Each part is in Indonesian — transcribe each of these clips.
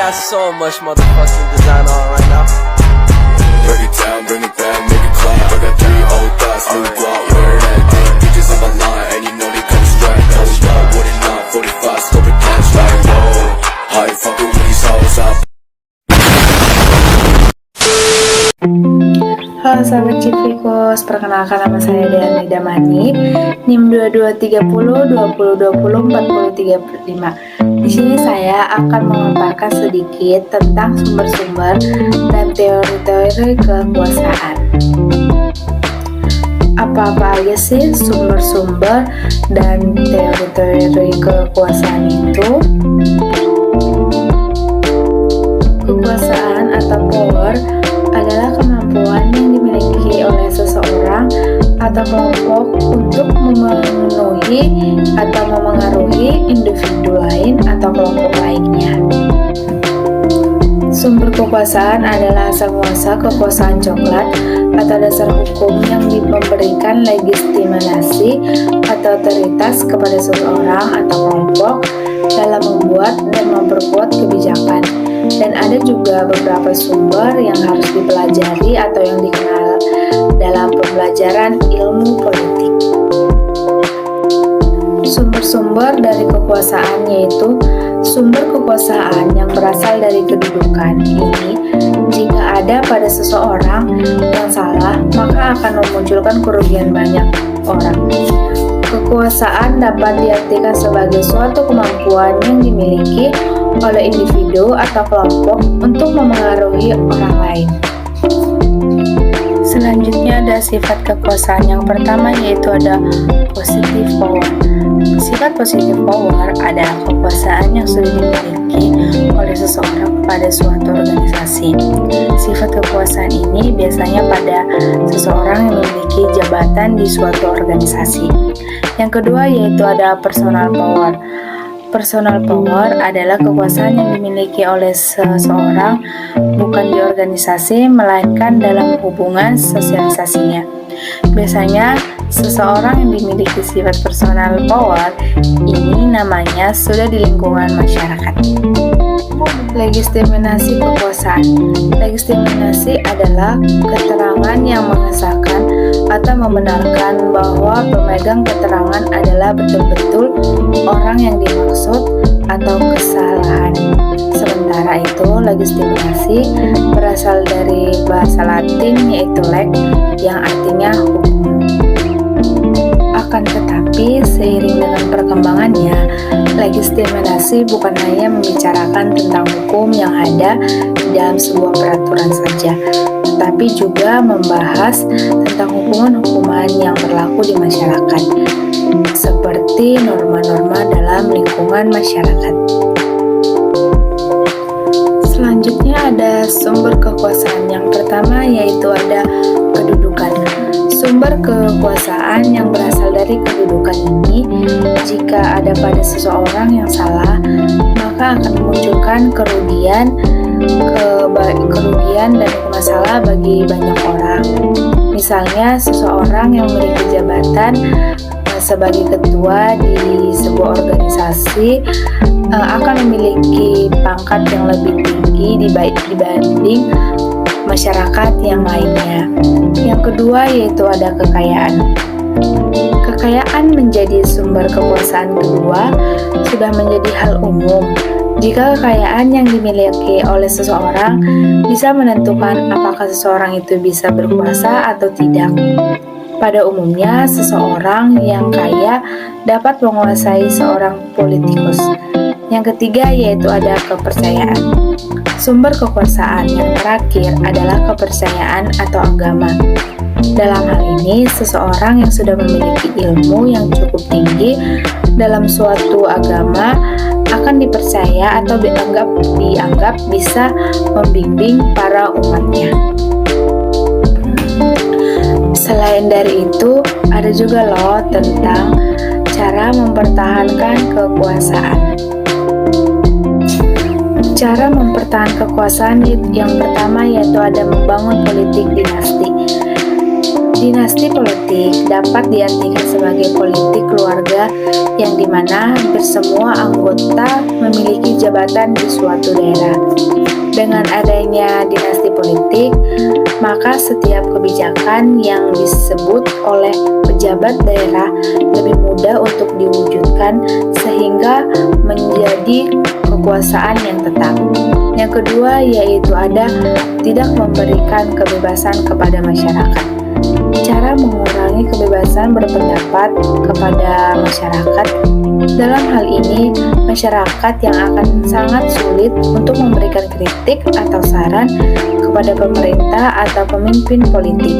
got so much motherfucking design on right now. Break it down, bring it back, make it clap. I got 3 old thoughts, new guap, where that thing. Bitches on my line, and you know they come straight. Hold up, what it not, 45, scope it catch like whoa. How you fucking with these hoes up? Halo sahabat Civikus, perkenalkan nama saya Dean Damani, NIM 223020204035. Di sini saya akan memaparkan sedikit tentang sumber-sumber dan teori-teori kekuasaan. Apa-apa aja sih sumber-sumber dan teori-teori kekuasaan itu? Kekuasaan atau power adalah kemampuan yang dimiliki oleh seseorang atau kelompok untuk memenuhi atau memengaruhi individu lain atau kelompok lainnya. Sumber kekuasaan adalah asal muasal kekuasaan coklat atau dasar hukum yang memberikan legitimasi atau otoritas kepada seseorang atau kelompok dalam membuat dan memperkuat kebijakan. Dan ada juga beberapa sumber yang harus dipelajari atau yang dikenal dalam pembelajaran ilmu politik. Sumber-sumber dari kekuasaan yaitu sumber kekuasaan yang berasal dari kedudukan. Ini jika ada pada seseorang yang salah, maka akan memunculkan kerugian banyak orang. Kekuasaan dapat diartikan sebagai suatu kemampuan yang dimiliki oleh individu atau kelompok untuk memengaruhi orang lain. Selanjutnya ada sifat kekuasaan. Yang pertama yaitu ada positive power. Sifat positive power adalah kekuasaan yang sudah dimiliki oleh seseorang pada suatu organisasi. Sifat kekuasaan ini biasanya pada seseorang yang memiliki jabatan di suatu organisasi. Yang kedua yaitu ada personal power. Personal power adalah kekuasaan yang dimiliki oleh seseorang bukan di organisasi melainkan dalam hubungan sosialisasinya. Biasanya seseorang yang dimiliki sifat personal power ini namanya sudah di lingkungan masyarakat. Legitimasi kekuasaan. Legitimasi adalah keterangan yang mengesahkan atau membenarkan bahwa pemegang keterangan adalah betul-betul orang yang dimaksud atau kesalahan. Sementara itu, legitimasi berasal dari bahasa Latin yaitu leg yang artinya hukum. Akan tetapi, seiring dengan perkembangannya, legitimasi bukan hanya membicarakan tentang hukum yang ada di dalam sebuah peraturan saja, tetapi juga membahas tentang hukuman-hukuman yang berlaku di masyarakat, seperti norma-norma dalam lingkungan masyarakat. Selanjutnya ada sumber kekuasaan. Yang pertama yaitu ada kedudukan. Sumber kekuasaan yang berasal dari kedudukan ini, jika ada pada seseorang yang salah, maka akan memunculkan kerugian dan masalah bagi banyak orang. Misalnya, seseorang yang memiliki jabatan sebagai ketua di sebuah organisasi akan memiliki pangkat yang lebih tinggi dibanding masyarakat yang lainnya. Yang kedua yaitu ada kekayaan. Kekayaan menjadi sumber kekuasaan kedua sudah menjadi hal umum. Jika kekayaan yang dimiliki oleh seseorang bisa menentukan apakah seseorang itu bisa berkuasa atau tidak. Pada umumnya, seseorang yang kaya dapat menguasai seorang politikus. Yang ketiga yaitu ada kepercayaan. Sumber kekuasaan yang terakhir adalah kepercayaan atau agama. Dalam hal ini, seseorang yang sudah memiliki ilmu yang cukup tinggi dalam suatu agama akan dipercaya atau dianggap bisa membimbing para umatnya. Selain dari itu, ada juga loh tentang cara mempertahankan kekuasaan. Cara mempertahankan kekuasaan yang pertama yaitu ada membangun politik dinasti. Dinasti politik dapat diartikan sebagai politik keluarga yang dimana hampir semua anggota memiliki jabatan di suatu daerah. Dengan adanya dinasti politik, maka setiap kebijakan yang disebut oleh pejabat daerah lebih mudah untuk diwujudkan sehingga menjadi kekuasaan yang tetap. Yang kedua yaitu ada tidak memberikan kebebasan kepada masyarakat. Cara mengurangi kebebasan berpendapat kepada masyarakat. Dalam hal ini, masyarakat yang akan sangat sulit untuk memberikan kritik atau saran kepada pemerintah atau pemimpin politik.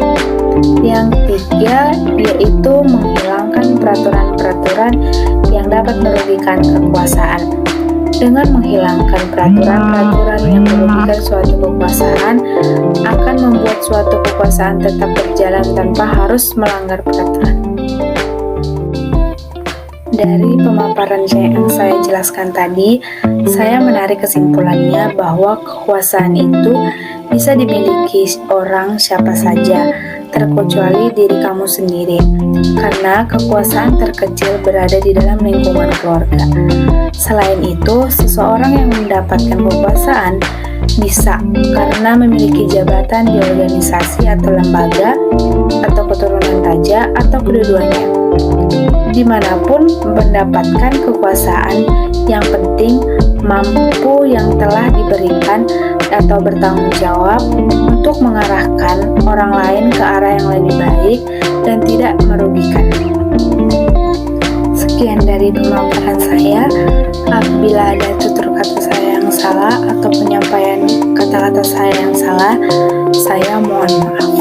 Yang ketiga yaitu menghilangkan peraturan-peraturan yang dapat merugikan kekuasaan. Dengan menghilangkan peraturan-peraturan yang merugikan suatu kekuasaan akan membuat suatu kekuasaan tetap berjalan tanpa harus melanggar peraturan. Dari pemaparan yang saya jelaskan tadi, saya menarik kesimpulannya bahwa kekuasaan itu bisa dimiliki orang siapa saja, terkecuali diri kamu sendiri, karena kekuasaan terkecil berada di dalam lingkungan keluarga. Selain itu, seseorang yang mendapatkan kekuasaan bisa karena memiliki jabatan di organisasi atau lembaga, atau keturunan raja, atau kedua-duanya. Dimanapun mendapatkan kekuasaan, yang penting mampu yang telah diberikan atau bertanggung jawab untuk mengarahkan orang lain ke arah yang lebih baik dan tidak merugikan. Sekian dari pemaparan saya. Apabila ada tutur kata saya yang salah atau penyampaian kata-kata saya yang salah, saya mohon maaf.